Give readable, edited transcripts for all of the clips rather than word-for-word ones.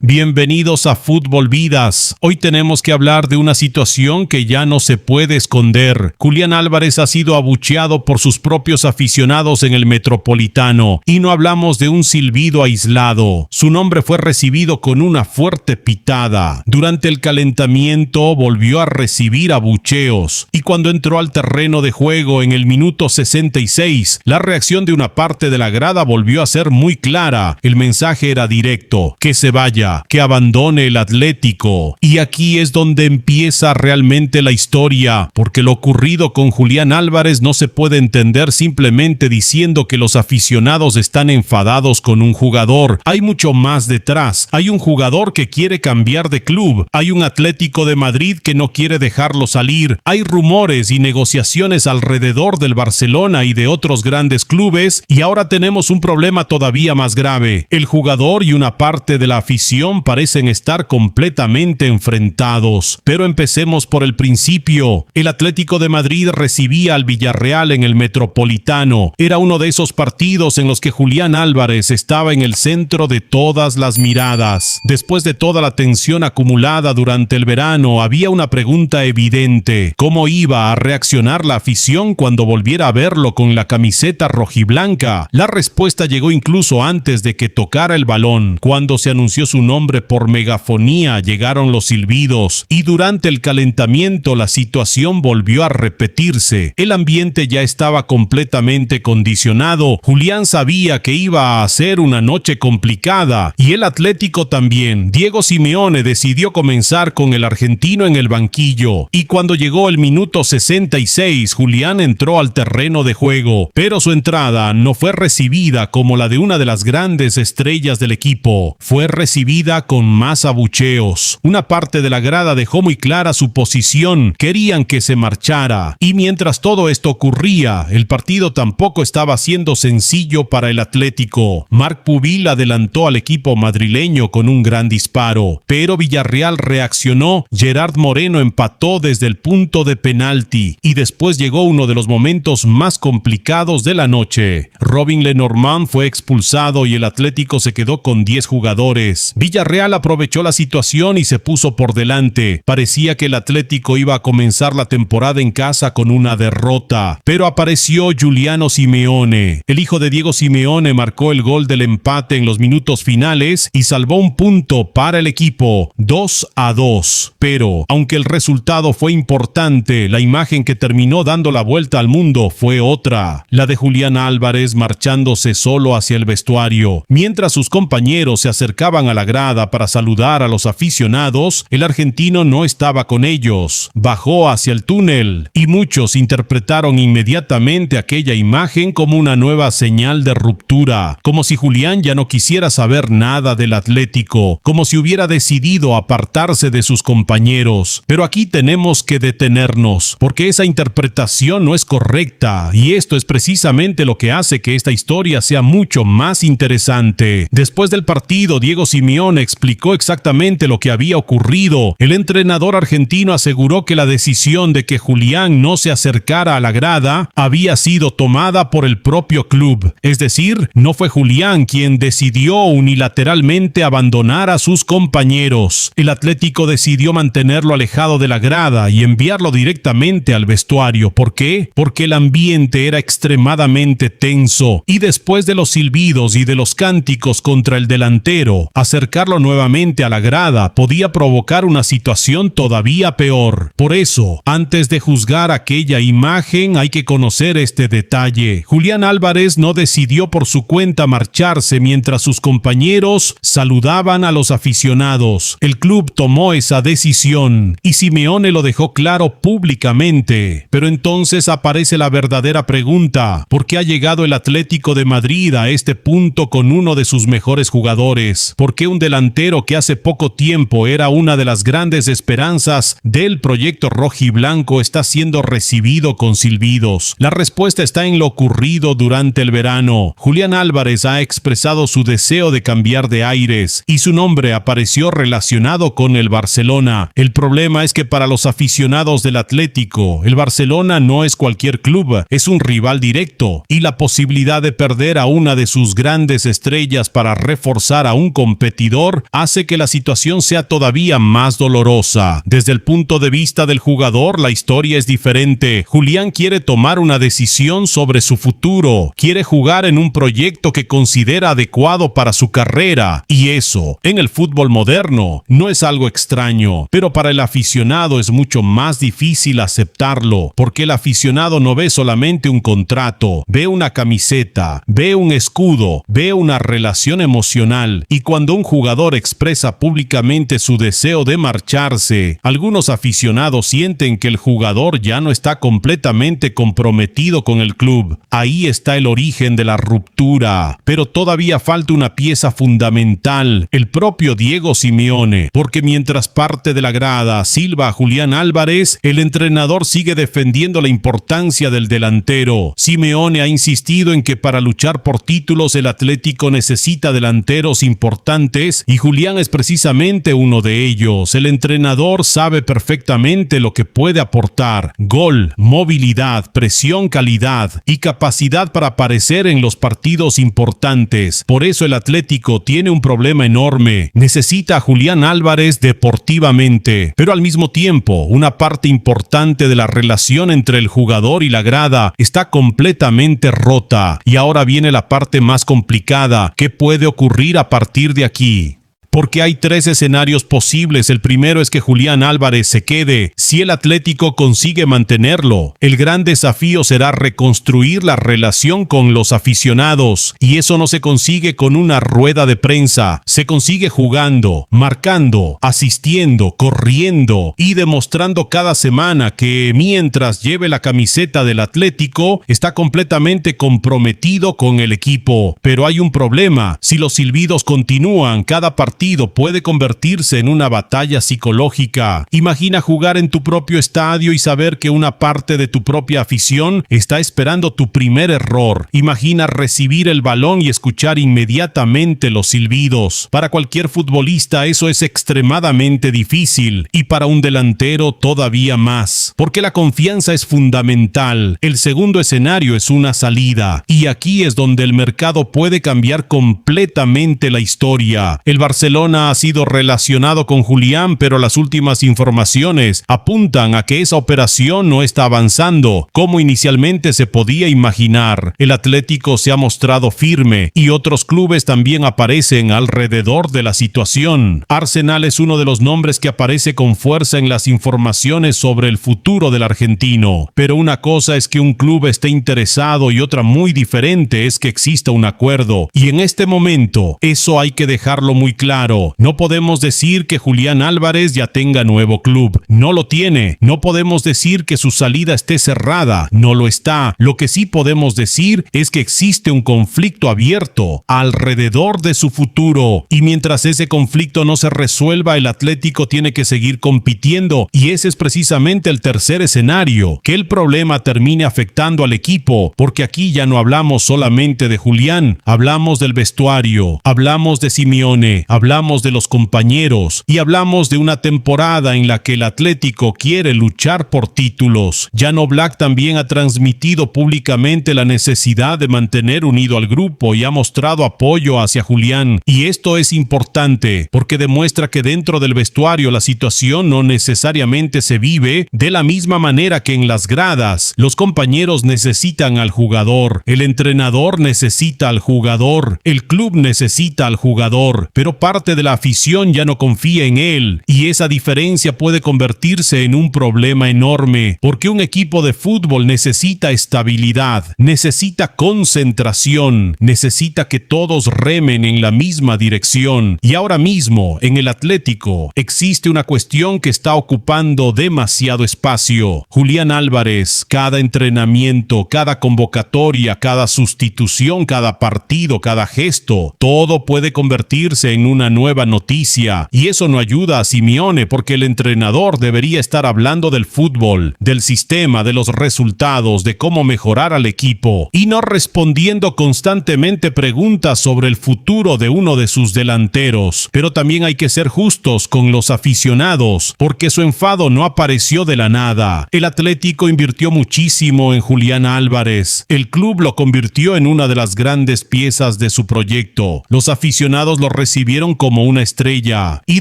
Bienvenidos a Fútbol Vidas. Hoy tenemos que hablar de una situación que ya no se puede esconder. Julián Álvarez ha sido abucheado por sus propios aficionados en el Metropolitano. Y no hablamos de un silbido aislado. Su nombre fue recibido con una fuerte pitada. Durante el calentamiento volvió a recibir abucheos. Y cuando entró al terreno de juego en el minuto 66, la reacción de una parte de la grada volvió a ser muy clara. El mensaje era directo: que se vaya, que abandone el Atlético. Y aquí es donde empieza realmente la historia, porque lo ocurrido con Julián Álvarez no se puede entender simplemente diciendo que los aficionados están enfadados con un jugador. Hay mucho más detrás. Hay un jugador que quiere cambiar de club. Hay un Atlético de Madrid que no quiere dejarlo salir. Hay rumores y negociaciones alrededor del Barcelona y de otros grandes clubes. Y ahora tenemos un problema todavía más grave. El jugador y una parte de la afición parecen estar completamente enfrentados. Pero empecemos por el principio. El Atlético de Madrid recibía al Villarreal en el Metropolitano. Era uno de esos partidos en los que Julián Álvarez estaba en el centro de todas las miradas. Después de toda la tensión acumulada durante el verano, había una pregunta evidente: ¿cómo iba a reaccionar la afición cuando volviera a verlo con la camiseta rojiblanca? La respuesta llegó incluso antes de que tocara el balón. Cuando se anunció su nombre por megafonía, llegaron los silbidos, y durante el calentamiento la situación volvió a repetirse. El ambiente ya estaba completamente condicionado. Julián sabía que iba a ser una noche complicada, y el Atlético también. Diego Simeone decidió comenzar con el argentino en el banquillo, y cuando llegó el minuto 66, Julián entró al terreno de juego, pero su entrada no fue recibida como la de una de las grandes estrellas del equipo. Fue recibida con más abucheos. Una parte de la grada dejó muy clara su posición. Querían que se marchara. Y mientras todo esto ocurría, el partido tampoco estaba siendo sencillo para el Atlético. Marc Pubil adelantó al equipo madrileño con un gran disparo, pero Villarreal reaccionó. Gerard Moreno empató desde el punto de penalti, y después llegó uno de los momentos más complicados de la noche. Robin Lenormand fue expulsado y el Atlético se quedó con 10 jugadores. Villarreal aprovechó la situación y se puso por delante. Parecía que el Atlético iba a comenzar la temporada en casa con una derrota, pero apareció Giuliano Simeone. El hijo de Diego Simeone marcó el gol del empate en los minutos finales y salvó un punto para el equipo, 2-2. Pero, aunque el resultado fue importante, la imagen que terminó dando la vuelta al mundo fue otra, la de Julián Álvarez marchándose solo hacia el vestuario. Mientras sus compañeros se acercaban a la grada para saludar a los aficionados, el argentino no estaba con ellos. Bajó hacia el túnel y muchos interpretaron inmediatamente aquella imagen como una nueva señal de ruptura, como si Julián ya no quisiera saber nada del Atlético, como si hubiera decidido apartarse de sus compañeros. Pero aquí tenemos que detenernos, porque esa interpretación no es correcta, y esto es precisamente lo que hace que esta historia sea mucho más interesante. Después del partido, Diego Simeone explicó exactamente lo que había ocurrido. El entrenador argentino aseguró que la decisión de que Julián no se acercara a la grada había sido tomada por el propio club. Es decir, no fue Julián quien decidió unilateralmente abandonar a sus compañeros. El Atlético decidió mantenerlo alejado de la grada y enviarlo directamente al vestuario. ¿Por qué? Porque el ambiente era extremadamente tenso, y después de los silbidos y de los cánticos contra el delantero, acercarlo nuevamente a la grada podía provocar una situación todavía peor. Por eso, antes de juzgar aquella imagen, hay que conocer este detalle. Julián Álvarez no decidió por su cuenta marcharse mientras sus compañeros saludaban a los aficionados. El club tomó esa decisión y Simeone lo dejó claro públicamente. Pero entonces aparece la verdadera pregunta: ¿por qué ha llegado el Atlético de Madrid a este punto con uno de sus mejores jugadores? ¿Por qué un delantero que hace poco tiempo era una de las grandes esperanzas del proyecto rojiblanco está siendo recibido con silbidos? La respuesta está en lo ocurrido durante el verano. Julián Álvarez ha expresado su deseo de cambiar de aires y su nombre apareció relacionado con el Barcelona. El problema es que para los aficionados del Atlético, el Barcelona no es cualquier club, es un rival directo, y la posibilidad de perder a una de sus grandes estrellas para reforzar a un competidor competidor hace que la situación sea todavía más dolorosa. Desde el punto de vista del jugador, la historia es diferente. Julián quiere tomar una decisión sobre su futuro, quiere jugar en un proyecto que considera adecuado para su carrera, y eso, en el fútbol moderno, no es algo extraño, pero para el aficionado es mucho más difícil aceptarlo, porque el aficionado no ve solamente un contrato, ve una camiseta, ve un escudo, ve una relación emocional, y cuando un jugador expresa públicamente su deseo de marcharse, algunos aficionados sienten que el jugador ya no está completamente comprometido con el club. Ahí está el origen de la ruptura, pero todavía falta una pieza fundamental, el propio Diego Simeone, porque mientras parte de la grada silba a Julián Álvarez, el entrenador sigue defendiendo la importancia del delantero. Simeone ha insistido en que para luchar por títulos el Atlético necesita delanteros importantes y Julián es precisamente uno de ellos. El entrenador sabe perfectamente lo que puede aportar: gol, movilidad, presión, calidad y capacidad para aparecer en los partidos importantes. Por eso el Atlético tiene un problema enorme. Necesita a Julián Álvarez deportivamente, pero al mismo tiempo, una parte importante de la relación entre el jugador y la grada está completamente rota. Y ahora viene la parte más complicada. ¿Qué puede ocurrir a partir de aquí? Porque hay tres escenarios posibles. El primero es que Julián Álvarez se quede. Si el Atlético consigue mantenerlo, el gran desafío será reconstruir la relación con los aficionados. Y eso no se consigue con una rueda de prensa. Se consigue jugando, marcando, asistiendo, corriendo y demostrando cada semana que mientras lleve la camiseta del Atlético, está completamente comprometido con el equipo. Pero hay un problema. Si los silbidos continúan, cada partido puede convertirse en una batalla psicológica. Imagina jugar en tu propio estadio y saber que una parte de tu propia afición está esperando tu primer error. Imagina recibir el balón y escuchar inmediatamente los silbidos. Para cualquier futbolista eso es extremadamente difícil y para un delantero todavía más, porque la confianza es fundamental. El segundo escenario es una salida y aquí es donde el mercado puede cambiar completamente la historia. El Barcelona ha sido relacionado con Julián, pero las últimas informaciones apuntan a que esa operación no está avanzando como inicialmente se podía imaginar. El Atlético se ha mostrado firme y otros clubes también aparecen alrededor de la situación. Arsenal es uno de los nombres que aparece con fuerza en las informaciones sobre el futuro del argentino. Pero una cosa es que un club esté interesado y otra muy diferente es que exista un acuerdo. Y en este momento, eso hay que dejarlo muy claro. No podemos decir que Julián Álvarez ya tenga nuevo club. No lo tiene. No podemos decir que su salida esté cerrada. No lo está. Lo que sí podemos decir es que existe un conflicto abierto alrededor de su futuro. Y mientras ese conflicto no se resuelva, el Atlético tiene que seguir compitiendo. Y ese es precisamente el tercer escenario. Que el problema termine afectando al equipo. Porque aquí ya no hablamos solamente de Julián. Hablamos del vestuario. Hablamos de Simeone. Hablamos de los compañeros y hablamos de una temporada en la que el Atlético quiere luchar por títulos. Jan Oblak también ha transmitido públicamente la necesidad de mantener unido al grupo y ha mostrado apoyo hacia Julián. Y esto es importante porque demuestra que dentro del vestuario la situación no necesariamente se vive de la misma manera que en las gradas. Los compañeros necesitan al jugador, el entrenador necesita al jugador, el club necesita al jugador, pero parte de la afición ya no confía en él y esa diferencia puede convertirse en un problema enorme porque un equipo de fútbol necesita estabilidad, necesita concentración, necesita que todos remen en la misma dirección y ahora mismo en el Atlético existe una cuestión que está ocupando demasiado espacio. Julián Álvarez, cada entrenamiento, cada convocatoria, cada sustitución, cada partido, cada gesto, todo puede convertirse en una nueva noticia y eso no ayuda a Simeone porque el entrenador debería estar hablando del fútbol, del sistema, de los resultados, de cómo mejorar al equipo y no respondiendo constantemente preguntas sobre el futuro de uno de sus delanteros. Pero también hay que ser justos con los aficionados porque su enfado no apareció de la nada. El Atlético invirtió muchísimo en Julián Álvarez. El club lo convirtió en una de las grandes piezas de su proyecto. Los aficionados lo recibieron como una estrella. Y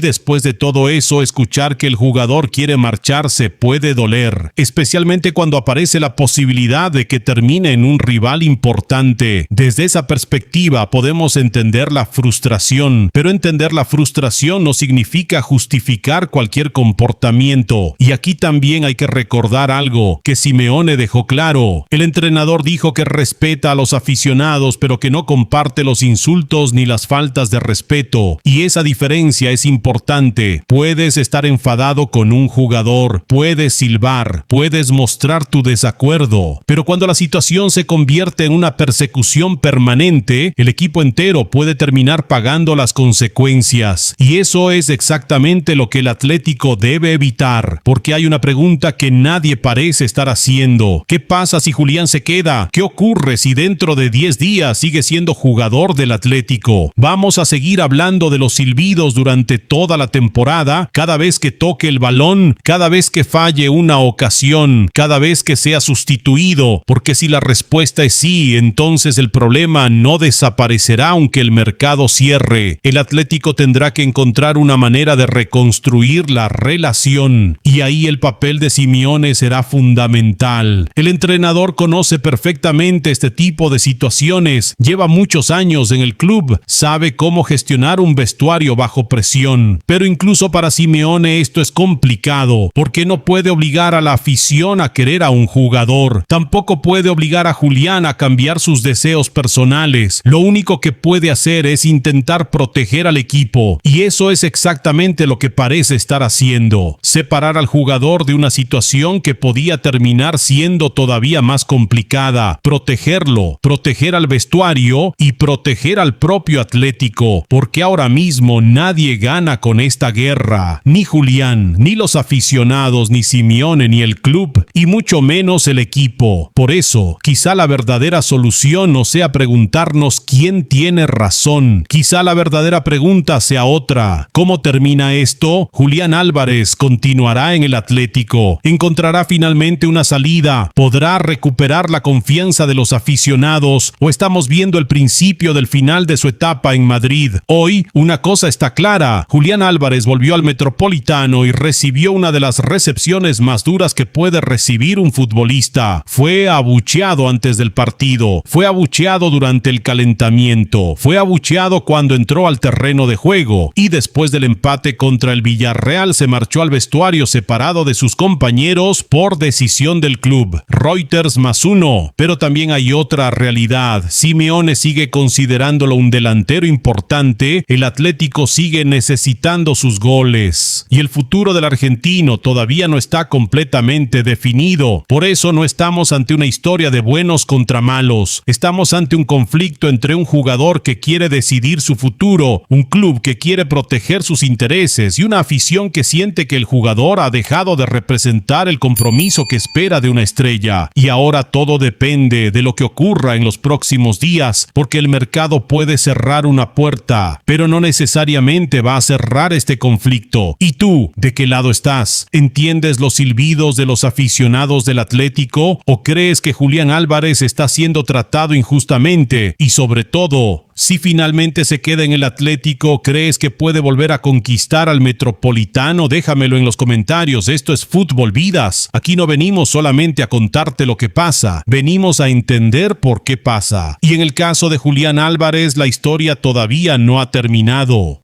después de todo eso, escuchar que el jugador quiere marcharse puede doler, especialmente cuando aparece la posibilidad de que termine en un rival importante. Desde esa perspectiva podemos entender la frustración, pero entender la frustración no significa justificar cualquier comportamiento. Y aquí también hay que recordar algo que Simeone dejó claro. El entrenador dijo que respeta a los aficionados, pero que no comparte los insultos ni las faltas de respeto. Y esa diferencia es importante. Puedes estar enfadado con un jugador, puedes silbar, puedes mostrar tu desacuerdo, pero cuando la situación se convierte en una persecución permanente, el equipo entero puede terminar pagando las consecuencias. Y eso es exactamente lo que el Atlético debe evitar, porque hay una pregunta que nadie parece estar haciendo. ¿Qué pasa si Julián se queda? ¿Qué ocurre si dentro de 10 días sigue siendo jugador del Atlético? ¿Vamos a seguir hablando de los silbidos durante toda la temporada? Cada vez que toque el balón, cada vez que falle una ocasión, cada vez que sea sustituido, porque si la respuesta es sí, entonces el problema no desaparecerá aunque el mercado cierre. El Atlético tendrá que encontrar una manera de reconstruir la relación, y ahí el papel de Simeone será fundamental. El entrenador conoce perfectamente este tipo de situaciones, lleva muchos años en el club, sabe cómo gestionar un vestuario bajo presión, pero incluso para Simeone esto es complicado, porque no puede obligar a la afición a querer a un jugador, tampoco puede obligar a Julián a cambiar sus deseos personales. Lo único que puede hacer es intentar proteger al equipo, y eso es exactamente lo que parece estar haciendo: separar al jugador de una situación que podía terminar siendo todavía más complicada, protegerlo, proteger al vestuario y proteger al propio Atlético, porque ahora mismo nadie gana con esta guerra, ni Julián, ni los aficionados, ni Simeone, ni el club, y mucho menos el equipo. Por eso, quizá la verdadera solución no sea preguntarnos quién tiene razón, quizá la verdadera pregunta sea otra: ¿cómo termina esto? ¿Julián Álvarez continuará en el Atlético? ¿Encontrará finalmente una salida? ¿Podrá recuperar la confianza de los aficionados? ¿O estamos viendo el principio del final de su etapa en Madrid? Hoy, una cosa está clara: Julián Álvarez volvió al Metropolitano y recibió una de las recepciones más duras que puede recibir un futbolista. Fue abucheado antes del partido, fue abucheado durante el calentamiento, fue abucheado cuando entró al terreno de juego, y después del empate contra el Villarreal se marchó al vestuario separado de sus compañeros por decisión del club. Reuters +1. Pero también hay otra realidad: Simeone sigue considerándolo un delantero importante, el Atlético sigue necesitando sus goles, y el futuro del argentino todavía no está completamente definido. Por eso no estamos ante una historia de buenos contra malos, estamos ante un conflicto entre un jugador que quiere decidir su futuro, un club que quiere proteger sus intereses y una afición que siente que el jugador ha dejado de representar el compromiso que espera de una estrella. Y ahora todo depende de lo que ocurra en los próximos días, porque el mercado puede cerrar una puerta, pero no necesariamente va a cerrar este conflicto. ¿Y tú, de qué lado estás? ¿Entiendes los silbidos de los aficionados del Atlético o crees que Julián Álvarez está siendo tratado injustamente? Y sobre todo, si finalmente se queda en el Atlético, ¿crees que puede volver a conquistar al Metropolitano? Déjamelo en los comentarios. Esto es Fútbol Vidas. Aquí no venimos solamente a contarte lo que pasa, venimos a entender por qué pasa. Y en el caso de Julián Álvarez, la historia todavía no ha terminado.